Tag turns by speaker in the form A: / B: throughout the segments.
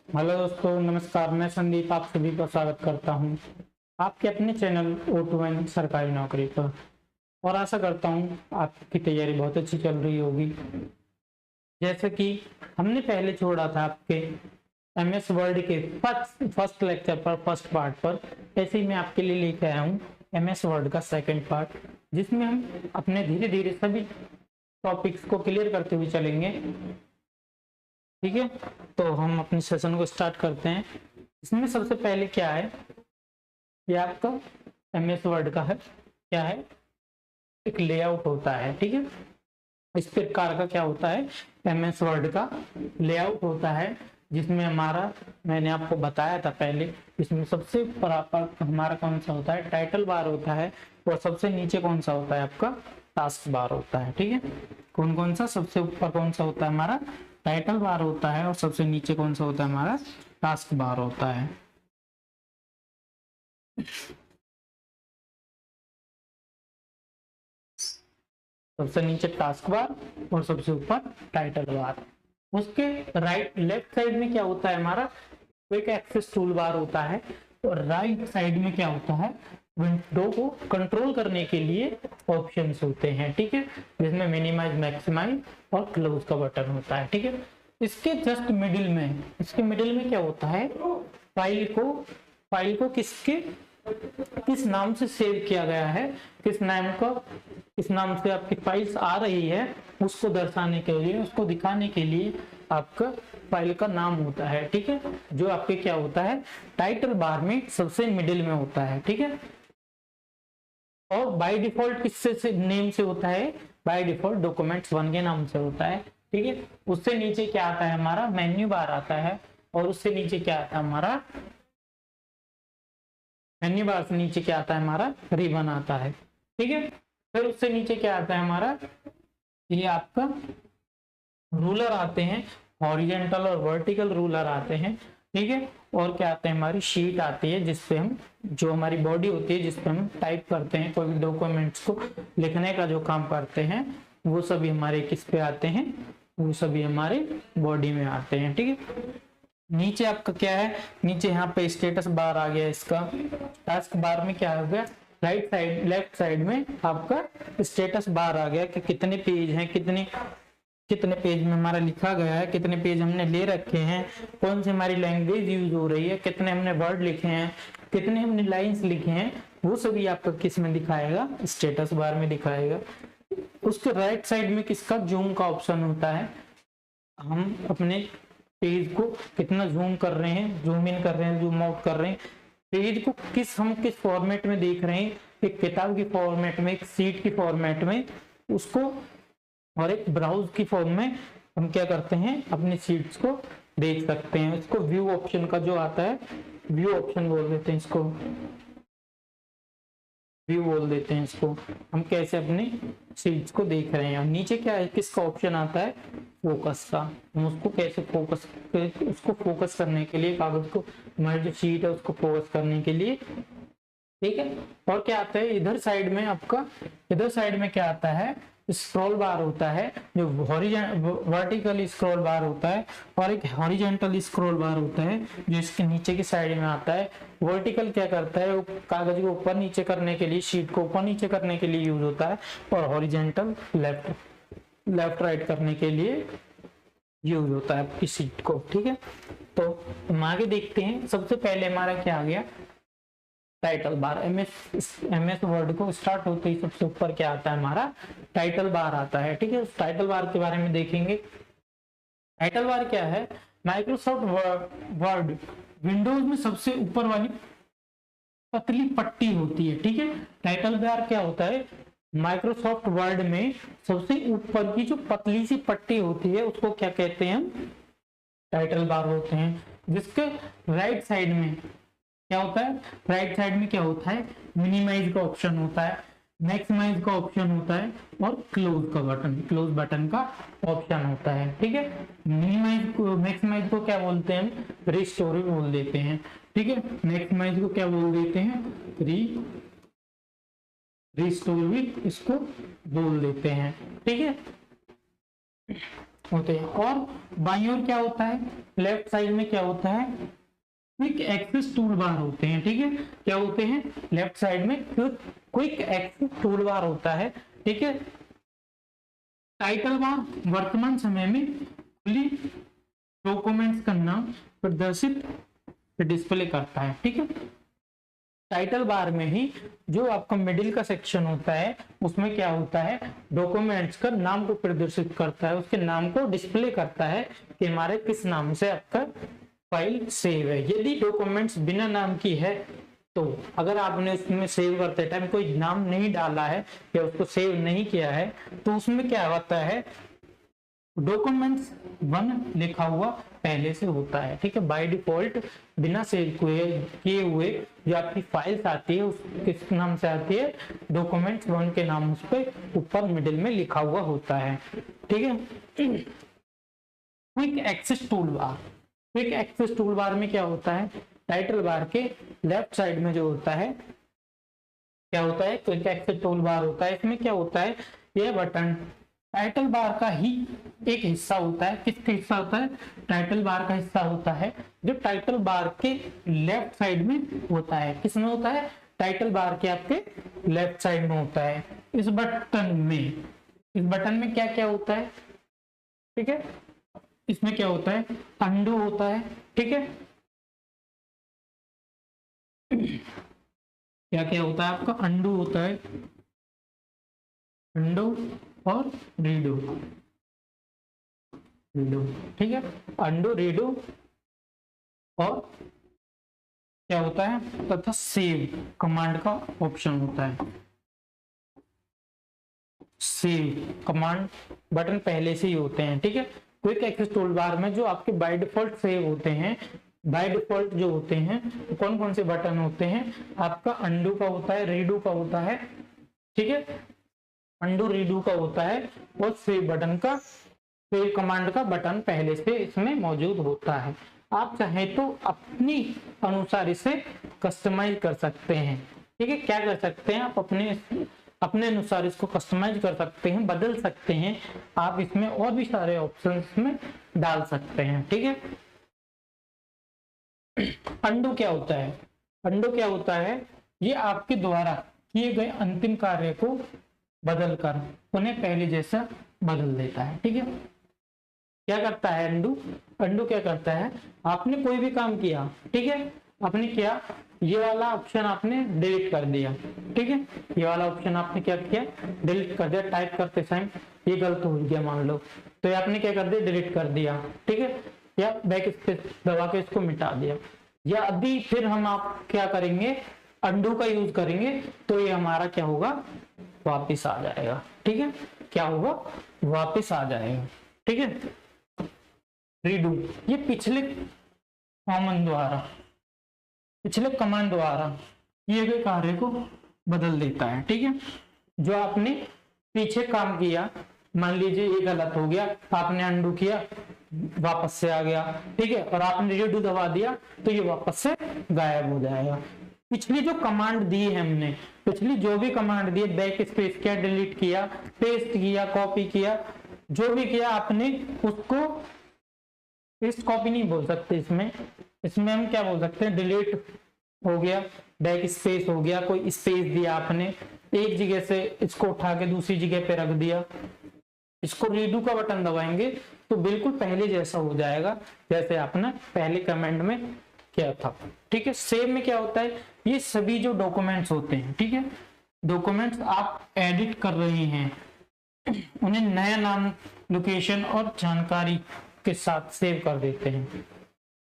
A: Hello दोस्तों, नमस्कार। मैं संदीप आप सभी का स्वागत करता हूं आपके अपने चैनल O2N सरकारी नौकरी पर। और आशा करता हूं आपकी तैयारी बहुत अच्छी चल रही होगी। जैसे कि हमने पहले छोड़ा था आपके MS वर्ड के फर्स्ट लेक्चर पर, फर्स्ट पार्ट पर, ऐसे ही मैं आपके लिए लेके आया हूं MS वर्ड का सेकंड पार्ट, जिसमें हम अपने धीरे धीरे सभी टॉपिक्स को क्लियर करते हुए चलेंगे। ठीक है, तो हम अपने सेशन को स्टार्ट करते हैं। इसमें सबसे पहले क्या है, ये आपका MS वर्ड का है, क्या है, एक लेआउट होता है। ठीक है, इस प्रकार का क्या होता है, MS वर्ड का लेआउट होता है, जिसमें हमारा, मैंने आपको बताया था पहले, इसमें सबसे ऊपर हमारा कौन सा होता है, टाइटल बार होता है, और सबसे नीचे कौन सा होता है, आपका टास्क बार होता है। ठीक है, कौन कौन सा, सबसे ऊपर कौन सा होता है, हमारा टाइटल बार होता है, और सबसे नीचे कौन सा होता है, हमारा टास्क बार होता है। सबसे नीचे टास्क बार और सबसे ऊपर टाइटल बार। उसके राइट लेफ्ट साइड में क्या होता है, हमारा क्विक एक्सेस टूल बार होता है, और राइट साइड में क्या होता है, विंडो को कंट्रोल करने के लिए ऑप्शंस होते हैं। ठीक है, जिसमें मिनिमाइज, मैक्सिमाइज और क्लोज का बटन होता है। ठीक है, इसके जस्ट मिडिल में, इसके मिडिल में क्या होता है, फाइल को किस नाम से सेव किया गया है, किस नाम से आपकी फाइल्स आ रही है, उसको दर्शाने के लिए, उसको दिखाने के लिए आपका फाइल का नाम होता है। ठीक है, जो आपके क्या होता है, टाइटल बार में सबसे मिडिल में होता है। ठीक है, और बाय डिफॉल्ट किससे नेम से होता है, बाय डिफॉल्ट डॉक्यूमेंट्स 1 के नाम से होता है। ठीक है, उससे नीचे क्या आता है, हमारा मेन्यू बार आता है, और उससे नीचे क्या आता है, हमारा मेन्यू बार से नीचे क्या आता है, हमारा रिबन आता है। ठीक है, फिर उससे नीचे क्या आता है, हमारा ये आपका रूलर आते हैं, हॉरिजॉन्टल और वर्टिकल रूलर आते हैं। ठीक है, और क्या आते हैं, हमारी शीट आती है, जिसपे हम, जो हमारी बॉडी होती है, जिसपे हम टाइप करते हैं, कोई भी डॉक्यूमेंट्स को लिखने का जो काम करते हैं, वो सभी हमारे किस पे आते हैं, वो सभी हमारे बॉडी में आते हैं। ठीक है, नीचे आपका क्या है, नीचे यहाँ पे स्टेटस बार आ गया, इसका टास्क बार में क्या हो गया, राइट साइड लेफ्ट साइड में आपका स्टेटस बार आ गया कि कितने पेज हैं, कितने पेज में हमारा लिखा गया है, कितने पेज हमने ले रखे हैं, कौन सी हमारी लैंग्वेज यूज हो रही है, कितने हमने वर्ड लिखे हैं, कितने हमने लाइंस लिखे हैं, वो सभी आपका किस में दिखाएगा, स्टेटस बार में दिखाएगा। उसके राइट साइड में किसका, जूम का ऑप्शन होता है, हम अपने पेज को कितना जूम कर रहे हैं, जूम इन कर रहे हैं, जूम आउट कर रहे हैं, पेज को हम किस फॉर्मेट में देख रहे हैं, एक किताब की फॉर्मेट में, एक सीट की फॉर्मेट में, उसको, और एक ब्राउज की फॉर्म में हम क्या करते हैं, अपनी सीट्स को देख सकते हैं। इसको व्यू ऑप्शन का जो आता है, व्यू ऑप्शन बोल देते हैं इसको, व्यू बोल देते हैं इसको, हम कैसे अपनी सीट्स को देख रहे हैं। और नीचे क्या है, किसका ऑप्शन आता है, फोकस का, हम उसको कैसे उसको फोकस करने के लिए, कागज को, हमारी जो शीट है उसको फोकस करने के लिए। ठीक है, और क्या आता है इधर साइड में, आपका इधर साइड में क्या आता है, स्क्रॉल बार होता है, जो वर्टिकल स्क्रॉल बार होता है, और एक हॉरिजॉन्टल स्क्रॉल बार होता है, जो इसके नीचे की साइड में आता है। वर्टिकल क्या करता है, वो कागज को ऊपर नीचे करने के लिए, शीट को ऊपर नीचे करने के लिए यूज होता है, और हॉरिजॉन्टल लेफ्ट राइट करने के लिए यूज होता है आपकी शीट को। ठीक है, तो हम आगे देखते हैं। सबसे पहले हमारा क्या आ गया, टाइटल बार। MS वर्ड को स्टार्ट होते ही सबसे ऊपर क्या आता है, हमारा टाइटल बार आता है। ठीक है, उस टाइटल बार के बारे में देखेंगे। टाइटल बार क्या है, माइक्रोसॉफ्ट वर्ड विंडोज में सबसे ऊपर वाली पतली पट्टी होती है। ठीक है, टाइटल बार क्या होता है, माइक्रोसॉफ्ट वर्ड में सबसे ऊपर की जो पतली सी पट्टी होती है, उसको क्या कहते हैं, टाइटल बार होते हैं। जिसके राइट साइड में क्या होता है, राइट साइड में क्या होता है, मिनिमाइज का ऑप्शन होता है, मैक्सिमाइज का ऑप्शन होता है, और क्लोज बटन का ऑप्शन होता है। ठीक है, मिनिमाइज को, मैक्सिमाइज को क्या बोलते हैं, हम रिस्टोर बोल देते हैं। ठीक है, मैक्सिमाइज को क्या बोल देते हैं, रिस्टोर भी इसको बोल देते हैं। ठीक है, होते हैं। और बाईं ओर क्या होता है, लेफ्ट साइड में क्या होता है, क्विक एक्सेस टूल बार होते हैं। ठीक है, क्या होते हैं, लेफ्ट साइड में क्विक एक्सेस टूल बार होता है। ठीक है, टाइटल बार वर्तमान समय में खुली डॉक्यूमेंट्स का नाम प्रदर्शित डिस्प्ले करता है। ठीक है, टाइटल बार में ही जो आपका मिडिल का सेक्शन होता है उसमें क्या होता है, डॉक्यूमेंट्स का नाम को प्रदर्शित करता है, उसके नाम को डिस्प्ले करता है कि हमारे किस नाम से आपका फाइल सेव है। यदि डॉक्यूमेंट्स बिना नाम की है तो अगर आपने उसमें सेव करते टाइम कोई नाम नहीं डाला है या उसको सेव नहीं किया है तो उसमें क्या होता है, डॉक्यूमेंट्स 1 लिखा हुआ पहले से होता है। ठीक है, बाय डिफॉल्ट बिना सेव किए हुए जो आपकी फाइल्स आती है उस किस नाम से आती है, डॉक्यूमेंट्स 1 के नाम उस पे ऊपर मिडिल में लिखा हुआ होता है। ठीक है, quick access toolbar, quick access toolbar में क्या होता है, टाइटल बार के लेफ्ट साइड में जो होता है क्या होता है, क्विक एक्सेस टूल बार होता है। इसमें क्या होता है, यह बटन टाइटल बार का ही एक हिस्सा होता है। किसका हिस्सा होता है, टाइटल बार का हिस्सा होता है जो टाइटल बार के लेफ्ट साइड में होता है। किसमें होता है, टाइटल बार के आपके लेफ्ट साइड में होता है। इस बटन में क्या क्या होता है, ठीक है, इसमें क्या होता है, अंडू होता है। ठीक है, क्या क्या होता है आपका, अंडू होता है, अंडू और रीडू, ठीक है, अंडू रीडू और क्या होता है, तथा सेव कमांड का ऑप्शन होता है। सेव कमांड बटन पहले से ही होते हैं। ठीक है, क्विक एक्सेस टूल बार में जो आपके बाय डिफॉल्ट सेव होते हैं, बाय डिफॉल्ट जो होते हैं कौन कौन से बटन होते हैं, आपका अंडू का होता है, रीडू का होता है। ठीक है, अंडू रीडू का होता है और सेव बटन का, सेव कमांड का बटन पहले से इसमें मौजूद होता है। आप चाहें तो अपनी अनुसार इसे कस्टमाइज कर सकते हैं। ठीक है, क्या कर सकते हैं आप, अपने अनुसार इसको कस्टमाइज कर सकते हैं, बदल सकते हैं। आप इसमें और भी सारे ऑप्शंस में डाल सकते हैं। ठीक है, अंडू क्या होता है, अंडू क्या होता है, ये आपके द्वारा किए गए अंतिम कार्य को बदलकर उन्हें पहले जैसा बदल देता है। ठीक है, क्या करता है अंडू, अंडू क्या करता है, आपने कोई भी काम किया, ठीक है, आपने किया, ये वाला ऑप्शन आपने डिलीट कर दिया। ठीक है, ये वाला ऑप्शन आपने क्या किया, डिलीट कर दिया। टाइप करते टाइम ये गलत हो गया मान लो, तो ये आपने क्या कर दिया, डिलीट कर दिया। ठीक है, या बैक स्पेस दबा के इसको मिटा दिया। या अभी फिर हम आप क्या करेंगे, अंडू का यूज करेंगे तो ये हमारा क्या होगा, वापिस आ जाएगा। ठीक है, क्या होगा, वापिस आ जाएगा। ठीक है, रीडू ये पिछले कमांड द्वारा किए गए कार्य को बदल देता है। ठीक है, जो आपने पीछे काम किया, मान लीजिए ये गलत हो गया, आपने अंडू किया, वापस से आ गया। ठीक है, और आपने रीडू दबा दिया तो ये वापस से गायब हो जाएगा। पिछली जो कमांड दी है हमने, पिछली जो भी कमांड दी, बैक स्पेस किया, डिलीट किया, पेस्ट किया, कॉपी किया, जो भी किया आपने उसको, पेस्ट कॉपी नहीं बोल सकते इसमें हम क्या बोल सकते हैं, डिलीट हो गया, बैक स्पेस हो गया, कोई स्पेस दिया आपने, एक जगह से इसको उठा के दूसरी जगह पे रख दिया, इसको रीडू का बटन दबाएंगे तो बिल्कुल पहले जैसा हो जाएगा जैसे आपने पहले कमेंट में किया था। ठीक है, सेव में क्या होता है, ये सभी जो डॉक्यूमेंट्स होते हैं, ठीक है, डॉक्यूमेंट्स आप एडिट कर रहे हैं, उन्हें नया नाम, लोकेशन और जानकारी के साथ सेव कर देते हैं।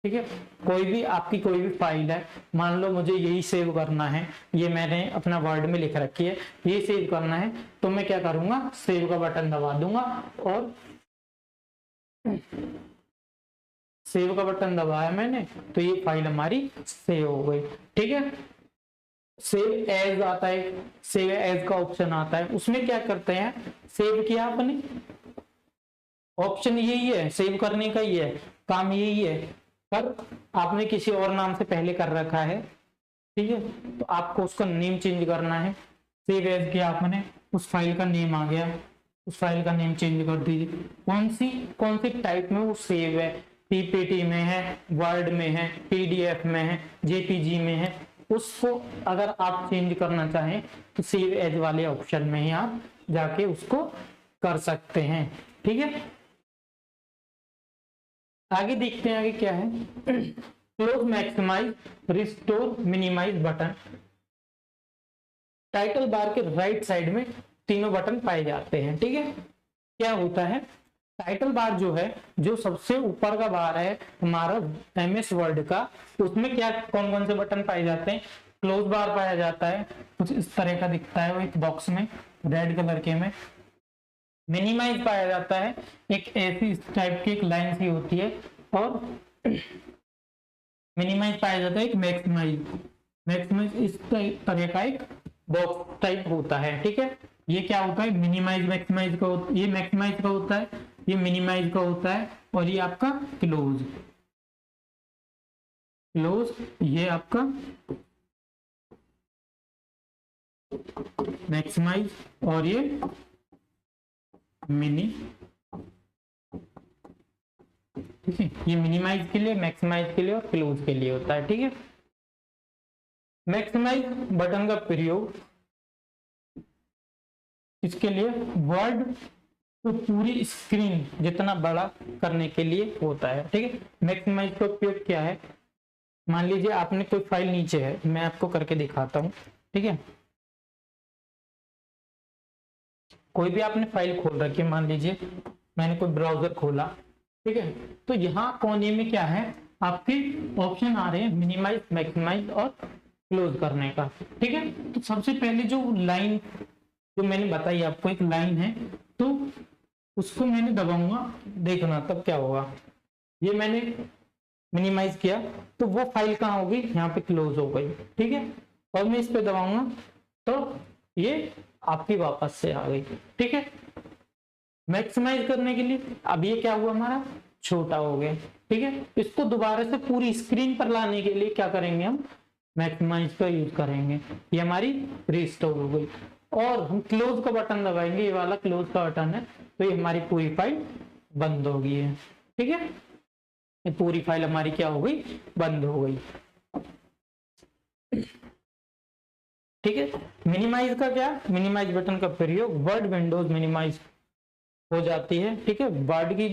A: ठीक है, कोई भी आपकी कोई भी फाइल है, मान लो मुझे यही सेव करना है, ये मैंने अपना वर्ड में लिख रखी है, ये सेव करना है, तो मैं क्या करूंगा, सेव का बटन दबा दूंगा और सेव का बटन दबाया मैंने तो ये फाइल हमारी सेव हो गई। ठीक है, सेव एज आता है, सेव एज का ऑप्शन आता है, उसमें क्या करते हैं, सेव किया आपने, ऑप्शन यही है, सेव करने का ही है, काम यही है, पर आपने किसी और नाम से पहले कर रखा है। ठीक है, तो आपको उसका नेम चेंज करना है, सेव एज किया आपने, उस फाइल का नेम आ गया, उस फाइल का नेम चेंज कर दीजिए। कौन सी टाइप में वो सेव है, पीपीटी में है, वर्ड में है, पीडीएफ में है, जेपीजी में है, उसको अगर आप चेंज करना चाहें तो सेव एज वाले ऑप्शन में ही आप जाके उसको कर सकते हैं। ठीक है, आगे देखते हैं आगे क्या है। Close, maximise, restore, minimise button. Title bar के राइट साइड में तीनों बटन पाए जाते हैं। ठीक है, क्या होता है, टाइटल बार जो है, जो सबसे ऊपर का बार है हमारा एमएस वर्ड का, उसमें क्या कौन कौन से बटन पाए जाते हैं। क्लोज बार पाया जाता है, कुछ इस तरह का दिखता है वो एक बॉक्स में रेड कलर के में। मिनिमाइज पाया जाता है, एक ऐसी टाइप की एक लाइन सी होती है। और मिनिमाइज पाया जाता है एक मैक्सिमाइज। मैक्सिमाइज इस तरह का एक बॉक्स टाइप होता है। ठीक है, ये क्या होता है, मिनिमाइज मैक्सिमाइज का, ये मैक्सिमाइज का होता है, ये मिनिमाइज का होता है, और ये आपका क्लोज। ये आपका मैक्सिमाइज और ये मिनी। ठीक है, ये मिनिमाइज के लिए, मैक्सिमाइज के लिए और क्लोज के लिए होता है। ठीक है, मैक्सिमाइज बटन का प्रयोग इसके लिए वर्ड को पूरी स्क्रीन जितना बड़ा करने के लिए होता है। ठीक है, मैक्सिमाइज का उपयोग क्या है, मान लीजिए आपने कोई फाइल नीचे है, मैं आपको करके दिखाता हूं। ठीक है, कोई भी आपने फाइल खोल रखी है, मान लीजिए मैंने कोई ब्राउजर खोला। ठीक है, तो यहाँ कोने में क्या है, आपके ऑप्शन आ रहे हैं मिनिमाइज, मैक्सिमाइज और क्लोज करने का। ठीक है, तो सबसे पहले जो लाइन जो मैंने बताई आपको, एक लाइन है, तो उसको मैंने दबाऊंगा, देखना तब क्या होगा। ये मैंने मिनिमाइज किया तो वो फाइल कहाँ होगी, यहाँ पे क्लोज हो गई। ठीक है, और मैं इस पे दबाऊंगा तो ये आपकी वापस से आ गई। ठीक है, मैक्सिमाइज करने के लिए अब ये क्या हुआ, हमारा छोटा हो गया। ठीक है, इसको दोबारा से पूरी स्क्रीन पर लाने के लिए क्या करेंगे, हम मैक्सिमाइज का यूज करेंगे, ये हमारी रिस्टोर हो गई। और हम क्लोज का बटन दबाएंगे, ये वाला क्लोज का बटन है, तो ये हमारी पूरी फाइल बंद हो गई है। ठीक है, ये पूरी फाइल हमारी क्या हो गई, बंद हो गई। ठीक है, मिनिमाइज का क्या, मिनिमाइज बटन का प्रयोग वर्ड विंडोज मिनिमाइज हो जाती है। ठीक है, वर्ड की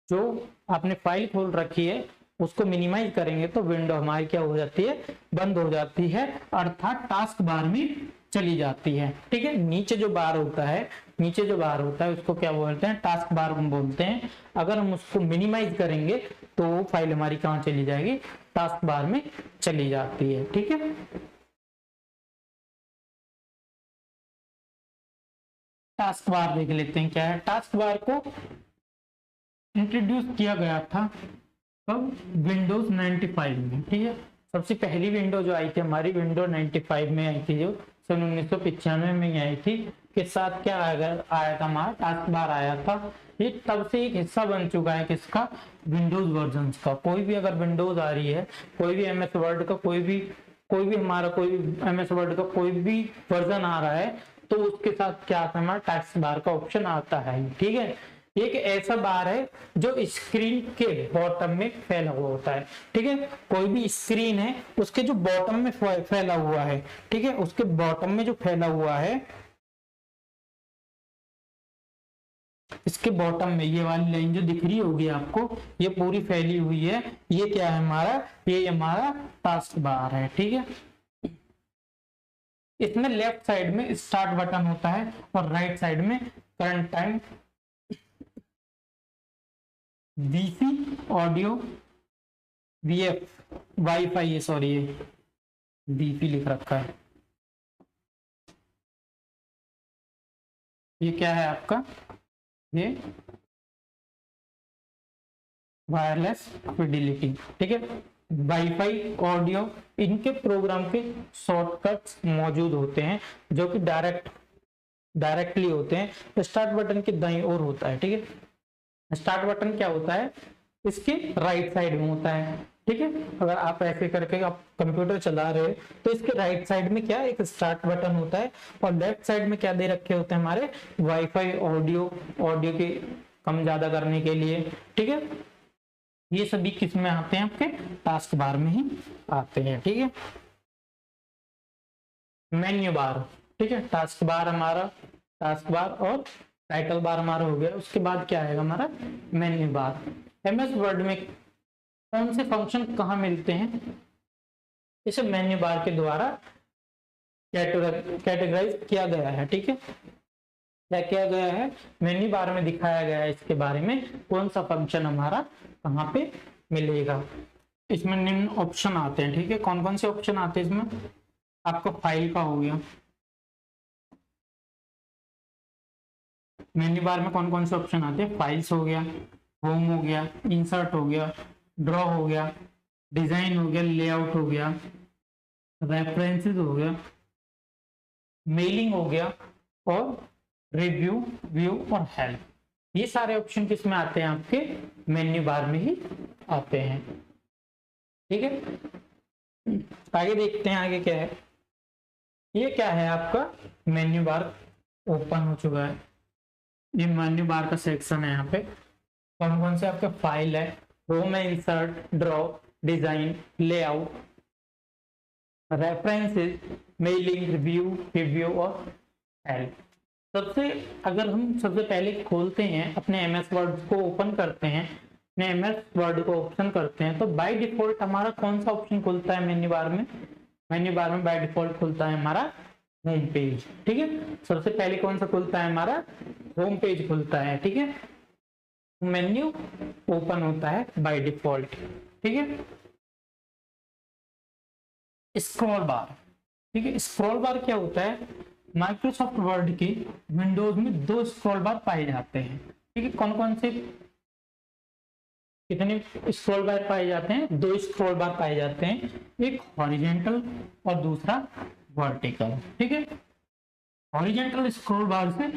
A: जो आपने फाइल खोल रखी है उसको मिनिमाइज करेंगे तो विंडो हमारी क्या हो जाती है, बंद हो जाती है, अर्थात टास्क बार में चली जाती है। ठीक है, नीचे जो बार होता है उसको क्या बोलते हैं, टास्क बार हम बोलते हैं। अगर हम उसको मिनिमाइज करेंगे तो वो फाइल हमारी कहाँ चली जाएगी, टास्क बार में चली जाती है। ठीक है, टास्क बार देख लेते हैं क्या है। टास्क बार को इंट्रोड्यूस किया गया था कब, विंडोज 95 में। ठीक है, सबसे पहली विंडो जो आई थी हमारी विंडो 95 में आई थी, जो सन 1995 में आई थी। के साथ क्या आया था, हमारा टास्क बार आया था। ये तब से एक हिस्सा बन चुका है किसका, विंडोज वर्जन का। कोई भी अगर विंडोज आ रही है, कोई भी एमएस वर्ड का कोई भी हमारा कोई एमएस वर्ड का कोई भी वर्जन आ रहा है, तो उसके साथ क्या आता है, हमारा टास्क बार का ऑप्शन आता है। ठीक है, एक ऐसा बार है जो स्क्रीन के बॉटम में फैला हुआ होता है। ठीक है, कोई भी स्क्रीन है उसके जो बॉटम में फैला हुआ है, ठीक है, उसके बॉटम में जो फैला हुआ है, इसके बॉटम में ये वाली लाइन जो दिख रही होगी आपको, ये पूरी फैली हुई है, ये क्या है हमारा, ये हमारा टास्क बार है। ठीक है, इसमें लेफ्ट साइड में स्टार्ट बटन होता है और राइट साइड में current time, VC, audio, VF, wifi, ये सॉरी ये वीपी लिख रखा है, ये क्या है आपका, ये वायरलेस फिडिलिटी। ठीक है, वाईफाई, ऑडियो, इनके प्रोग्राम के शॉर्टकट्स मौजूद होते हैं जो कि डायरेक्टली होते हैं। स्टार्ट बटन के दाईं ओर होता है। ठीक है, स्टार्ट बटन क्या होता है, इसके राइट साइड में होता है। ठीक है। अगर आप ऐसे करके आप कंप्यूटर चला रहे हो तो इसके राइट साइड में क्या एक स्टार्ट बटन होता है और लेफ्ट साइड में क्या दे रखे होते हैं हमारे वाईफाई, ऑडियो के कम ज्यादा करने के लिए। ठीक है, ये सभी किस में आते हैं, आपके टास्क बार में ही आते हैं। ठीक है, मेन्यू बार, ठीक है, टास्क बार हमारा, टास्क बार और टाइटल बार हमारा हो गया। उसके बाद क्या आएगा हमारा मेन्यू बार। एमएस वर्ड में कौन से फंक्शन कहाँ मिलते हैं, इसे मेन्यू बार के द्वारा कैटेगराइज किया गया है। ठीक है, क्या किया गया है, मेन्यू बार में दिखाया गया है इसके बारे में कौन सा फंक्शन हमारा कहाँ पे मिलेगा। इसमें निम्न ऑप्शन आते हैं। ठीक है, कौन कौन से ऑप्शन आते हैं इसमें, आपका फाइल का हो गया, मेन्यू बार में कौन कौन से ऑप्शन आते हैं, फाइल्स हो गया, होम हो गया, इंसर्ट हो गया, ड्रॉ हो गया, डिजाइन हो गया, लेआउट हो गया, रेफरेंसेस हो गया, मेलिंग हो गया और रिव्यू, व्यू और हेल्प। ये सारे ऑप्शन किस में आते हैं, आपके मेन्यू बार में ही आते हैं। ठीक है, आगे देखते हैं आगे क्या है। ये क्या है, आपका मेन्यू बार ओपन हो चुका है। ये मेन्यू बार का सेक्शन है। यहाँ पे कौन कौन से आपके फाइल है, होम है, insert, draw, design, layout, references, mailing, review और हेल्प। अगर हम सबसे पहले खोलते हैं अपने एमएस वर्ड को ओपन करते हैं, अपने एमएस वर्ड को ऑप्शन करते हैं, तो बाय डिफॉल्ट हमारा कौन सा ऑप्शन खुलता है मेन्यू बार में, मेन्यू बार में बाय डिफॉल्ट खुलता है हमारा होम पेज। ठीक है, सबसे पहले कौन सा खुलता है हमारा होम पेज खुलता है। ठीक है, मेन्यू ओपन होता है बाय डिफॉल्ट। ठीक है, स्क्रॉल बार, ठीक है, स्क्रॉल बार क्या होता है, माइक्रोसॉफ्ट वर्ड के विंडोज में दो स्क्रॉल बार पाए जाते हैं। ठीक है, कौन कौन से कितने स्क्रॉल बार पाए जाते हैं, दो स्क्रॉल बार पाए जाते हैं, एक हॉरिजॉन्टल और दूसरा वर्टिकल। ठीक है, हॉरिजॉन्टल स्क्रॉल बार से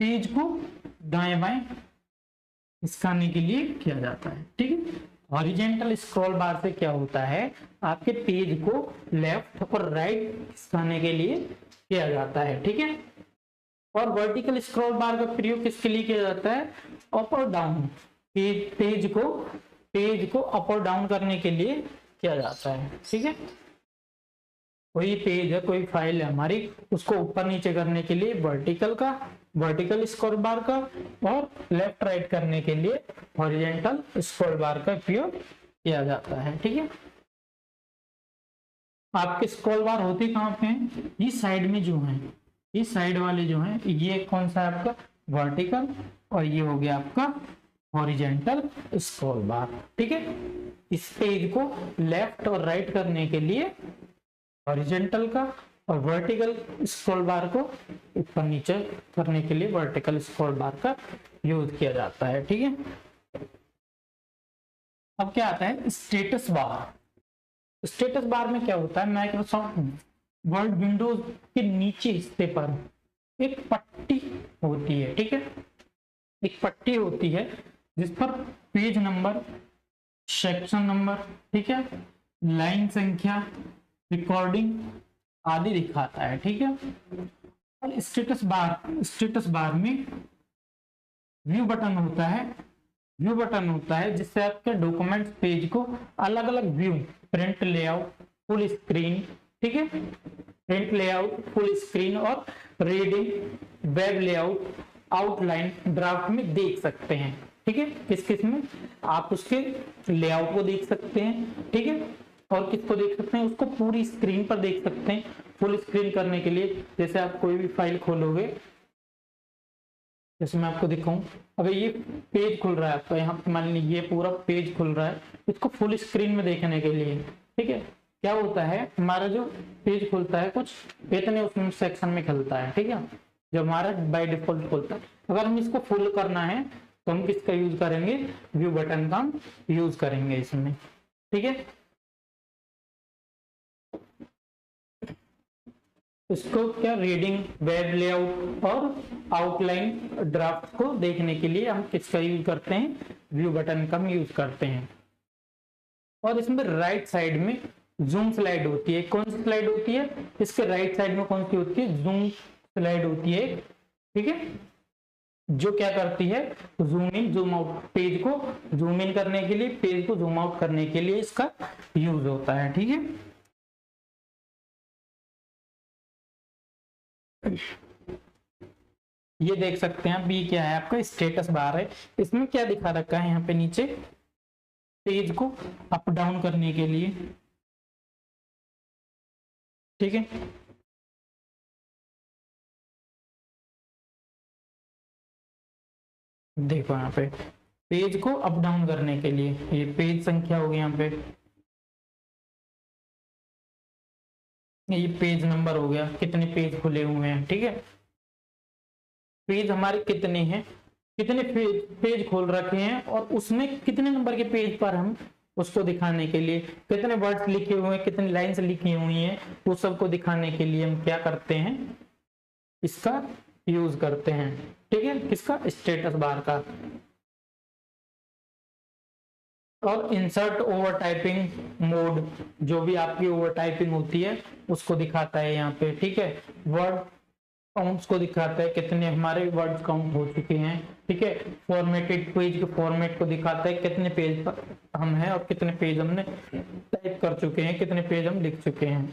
A: पेज को दाएं बाएं खिसकाने के लिए किया जाता है। ठीक है, हॉरिजॉन्टल स्क्रॉल बार से क्या होता है, आपके पेज को लेफ्ट और राइट खिसकाने के लिए किया जाता है। ठीक है, और वर्टिकल स्क्रॉल बार का प्रयोग किसके लिए किया जाता है, अप और डाउन, पेज को अप और डाउन करने के लिए किया जाता है। ठीक है, कोई पेज है, कोई फाइल है हमारी, उसको ऊपर नीचे करने के लिए वर्टिकल स्क्रॉल बार का, और लेफ्ट राइट करने के लिए हॉरिजॉन्टल स्क्रॉल बार का उपयोग किया जाता है। ठीक है, आपके स्क्रॉल बार होते कहाँ पे हैं, ये साइड में जो है, ये साइड वाले जो हैं, ये कौन सा है आपका वर्टिकल और ये हो गया आपका हॉरिजॉन्टल स्क्रॉल बार। ठीक है, इस पेज को लेफ्ट और राइट करने के लिए हॉरिजॉन्टल का और वर्टिकल स्क्रॉल बार को ऊपर नीचे करने के लिए वर्टिकल स्क्रॉल बार का यूज किया जाता है। ठीक है, अब क्या आता है स्टेटस बार। स्टेटस बार में क्या होता है, माइक्रोसॉफ्ट वर्ड विंडोज के नीचे हिस्से पर एक पट्टी होती है। ठीक है, एक पट्टी होती है जिस पर पेज नंबर, सेक्शन नंबर, ठीक है, लाइन संख्या, रिकॉर्डिंग आदि दिखाता है। ठीक है, और स्टेटस बार में व्यू बटन होता है जिससे आपके डॉक्यूमेंट पेज को अलग अलग view, print layout, full screen, ठीक है, प्रिंट लेआउट, फुल स्क्रीन और reading, web layout, outline, draft में देख सकते हैं। ठीक है, किस में आप उसके लेआउट को देख सकते हैं। ठीक है, और किसको देख सकते हैं, उसको पूरी स्क्रीन पर देख सकते हैं। फुल स्क्रीन करने के लिए जैसे आप कोई भी फाइल खोलोगे, जैसे मैं आपको दिखाऊं, अगर ये पेज खुल रहा है आपका, यहाँ पे मान लीजिए ये पूरा पेज खुल रहा है, इसको फुल स्क्रीन में देखने के लिए, ठीक है, क्या होता है हमारा जो पेज खुलता है कुछ इतने उसमें सेक्शन में खुलता है। ठीक है, जो हमारा बाय डिफॉल्ट खुलता है। अगर हम इसको फुल करना है तो हम किसका यूज करेंगे, व्यू बटन का यूज करेंगे इसमें। ठीक है, इसको क्या रीडिंग, वेब लेआउट और आउटलाइन, ड्राफ्ट को देखने के लिए हम किसका यूज करते हैं, व्यू बटन का यूज करते हैं। और इसमें राइट साइड में जूम स्लाइड होती है। कौन सी स्लाइड होती है? इसके राइट साइड में कौन सी होती है? जूम स्लाइड होती है, ठीक है, जो क्या करती है? Zoom in zoom out, page को जूम इन करने के लिए, पेज को जूम आउट करने के लिए इसका यूज होता है, ठीक है। ये देख सकते हैं आप, ये क्या है आपका स्टेटस बार है। इसमें क्या दिखा रखा है यहाँ पे नीचे? पेज को अप डाउन करने के लिए, ठीक है। देखो यहाँ पे पेज को अप डाउन करने के लिए, ये पेज संख्या होगी यहाँ पे, ये पेज नंबर हो गया, कितने पेज खुले हुए हैं, ठीक है। पेज हमारे कितने हैं, कितने पेज खोल रखे हैं, और उसमें कितने नंबर के पेज पर हम उसको दिखाने के लिए कितने वर्ड्स लिखे हुए हैं, कितनी लाइंस लिखी हुई हैं, वो सबको दिखाने के लिए हम क्या करते हैं? इसका यूज करते हैं, ठीक है। किसका? स्टेटस बार का। और इंसर्ट ओवर टाइपिंग मोड, जो भी आपकी ओवर टाइपिंग होती है उसको दिखाता है यहाँ पे, ठीक है। वर्ड काउंट्स को दिखाता है, कितने हमारे वर्ड्स काउंट हो चुके हैं, ठीक है। फॉर्मेटेड पेज के फॉर्मेट को दिखाता है, कितने पेज पर हम हैं और कितने पेज हमने टाइप कर चुके हैं, कितने पेज हम लिख चुके हैं,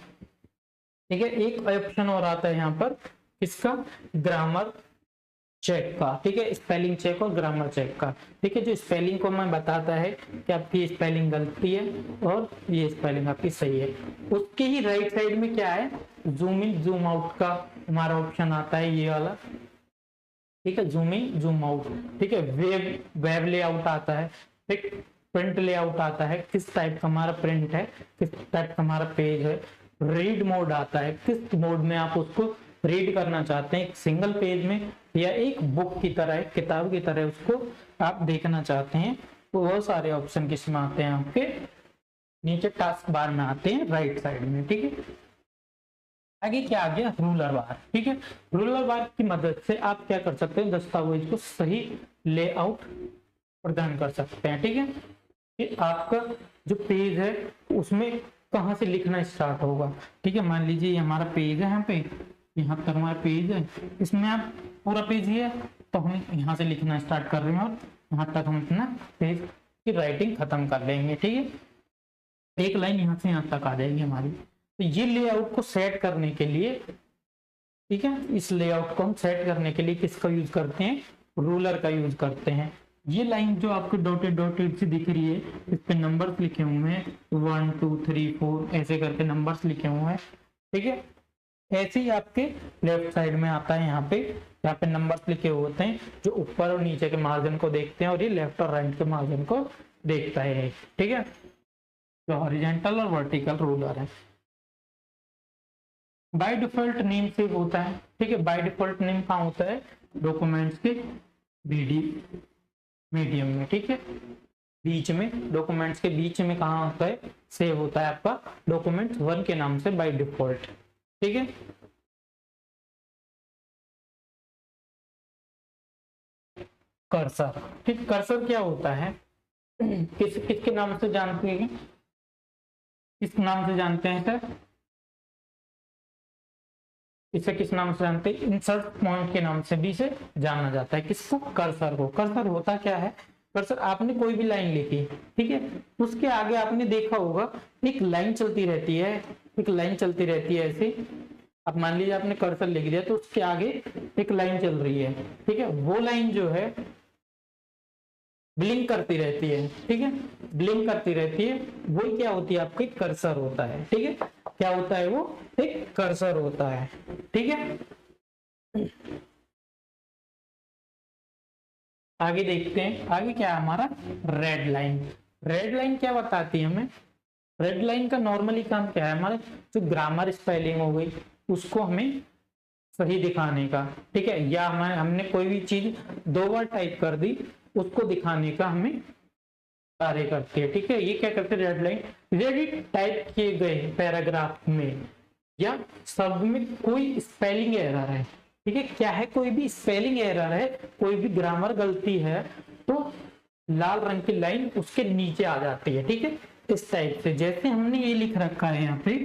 A: ठीक है। एक ऑप्शन और आता है यहाँ पर, किसका? ग्रामर चेक का, ठीक है। स्पेलिंग चेक और ग्रामर चेक का, ठीक है। जो स्पेलिंग को मैं बताता है कि आपकी स्पेलिंग गलती है और ये स्पेलिंग आपकी सही है। उसके ही राइट साइड में क्या है? जूम इन जूम आउट का हमारा ऑप्शन आता है, ये वाला, ठीक है। जूम इन जूम आउट, ठीक है। वेब लेआउट आता है, ठीक। प्रिंट लेआउट आता है, किस टाइप का हमारा प्रिंट है, किस टाइप का हमारा पेज है। रीड मोड आता है, किस मोड में आप उसको रीड करना चाहते हैं, एक सिंगल पेज में या एक बुक की तरह, एक किताब की तरह उसको आप देखना चाहते हैं। तो बहुत सारे ऑप्शन किसमें आते हैं? आपके नीचे टास्क बार में आते हैं, राइट साइड में, ठीक है। आगे क्या आ गया? रूलर बार, ठीक है। रूलर बार की मदद से आप क्या कर सकते हैं? दस्तावेज को सही लेआउट प्रदान कर सकते हैं, ठीक है। कि आपका जो पेज है उसमें कहाँ से लिखना स्टार्ट होगा, ठीक है। मान लीजिए ये हमारा पेज है, यहाँ पे यहाँ तक हमारा पेज है, इसमें आप पूरा पेज ही है, तो हम यहाँ से लिखना स्टार्ट कर रहे हैं और यहाँ तक हम अपना पेज की राइटिंग खत्म कर लेंगे, ठीक है। एक लाइन यहाँ से यहाँ तक आ जाएगी हमारी। तो ये लेआउट को सेट करने के लिए, ठीक है, इस लेआउट को हम सेट करने के लिए किसका यूज करते हैं? रूलर का यूज करते हैं। ये लाइन जो आपको डॉटेड डॉटेड से दिख रही है, इस पे नंबर्स लिखे हुए हैं, 1 2 3 4 ऐसे करके नंबर्स लिखे हुए हैं, ठीक है। ऐसे ही आपके लेफ्ट साइड में आता है, यहाँ पे नंबर्स लिखे होते हैं, जो ऊपर और नीचे के मार्जिन को देखते हैं, और ये लेफ्ट और राइट के मार्जिन को देखता है, ठीक है। जो हॉरिजॉन्टल और वर्टिकल रूलर है। बाय डिफॉल्ट नेम से होता है, ठीक है। बाय डिफॉल्ट नेम कहाँ होता है? डॉक्यूमेंट्स के मीडियम में, ठीक है। बीच में, डॉक्यूमेंट्स के बीच में कहाँ होता है? सेव होता है आपका डॉक्यूमेंट्स 1 के नाम से बाय डिफॉल्ट, ठीक है। कर्सर, ठीक। कर्सर क्या होता है? किसके नाम से जानते हैं? किस नाम से जानते हैं सर? इसे किस नाम से जानते हैं? इंसर्ट पॉइंट के नाम से भी इसे जाना जाता है। किसको? कर्सर को। कर्सर होता क्या है? कर्सर, आपने कोई भी लाइन लिखी, ठीक है, उसके आगे आपने देखा होगा एक लाइन चलती रहती है, एक लाइन चलती रहती है ऐसे। अब मान लीजिए आपने कर्सर लिख दिया, तो उसके आगे एक लाइन चल रही है, ठीक है। वो लाइन जो है ब्लिंक करती रहती है, ठीक है, ब्लिंक करती रहती है, वो क्या होती है? आपकी कर्सर होता है, ठीक है। क्या होता है? वो एक कर्सर होता है, ठीक है। आगे देखते हैं, आगे क्या है हमारा? Red line. रेड लाइन क्या बताती है हमें? रेड लाइन का नॉर्मली काम क्या है? हमारे जो ग्रामर स्पेलिंग हो गई उसको हमें सही दिखाने का, ठीक है, या हमने कोई भी चीज 2 बार टाइप कर दी उसको दिखाने का हमें कार्य करती है, ठीक है। ये क्या करते हैं? Red line. यदि टाइप किए गए पैराग्राफ में या शब्द में कोई स्पेलिंग एरर है, ठीक है, क्या है? कोई भी स्पेलिंग एरर है, कोई भी ग्रामर गलती है, तो लाल रंग की लाइन उसके नीचे आ जाती है, ठीक है। इस टाइप से, जैसे हमने ये लिख रखा है यहाँ पे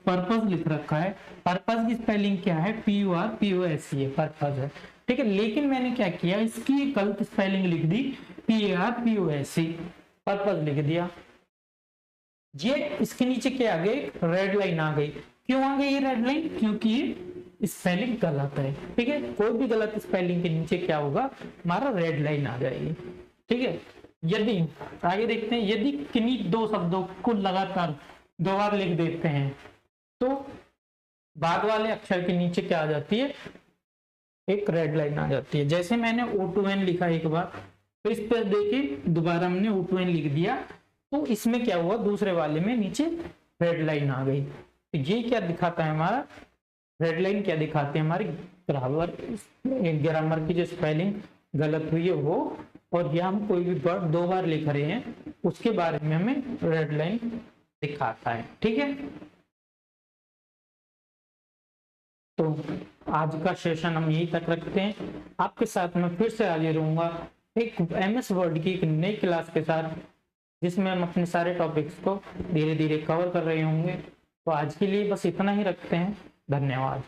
A: पर्पस लिख रखा है, पर्पस की स्पेलिंग क्या है, PURPOS है, पर्पस है, ठीक है। लेकिन मैंने क्या किया, इसकी गलत स्पेलिंग लिख दी, PARPOS, पर्पस लिख दिया। ये इसके नीचे क्या आ गई, रेड लाइन आ गई। क्यों आ गई ये रेड लाइन, क्योंकि ये स्पेलिंग गलत है, ठीक है। कोई भी गलत स्पेलिंग के नीचे क्या होगा, हमारा रेड लाइन आ जाएगी, ठीक है। यदि आगे देखते हैं, यदि किन्हीं दो शब्दों को लगातार 2 बार लिख देते हैं तो बाद वाले अक्षर के नीचे क्या आ जाती है, एक रेड लाइन आ जाती है। जैसे मैंने O2N लिखा एक बार, तो इस पर देखिए दोबारा हमने O2N लिख दिया, तो इसमें क्या हुआ, दूसरे वाले में नीचे रेड लाइन आ गई। तो ये क्या दिखाता है हमारा, रेड लाइन क्या दिखाते हैं, हमारी ग्रामर की जो स्पेलिंग गलत हुई है वो, और या हम कोई भी वर्ड 2 बार लिख रहे हैं उसके बारे में हमें रेड लाइन दिखाता है, ठीक है। तो आज का सेशन हम यही तक रखते हैं। आपके साथ मैं फिर से हाजिर रहूंगा एक MS वर्ड की एक नई क्लास के साथ, जिसमें हम अपने सारे टॉपिक्स को धीरे धीरे कवर कर रहे होंगे। तो आज के लिए बस इतना ही रखते हैं, धन्यवाद।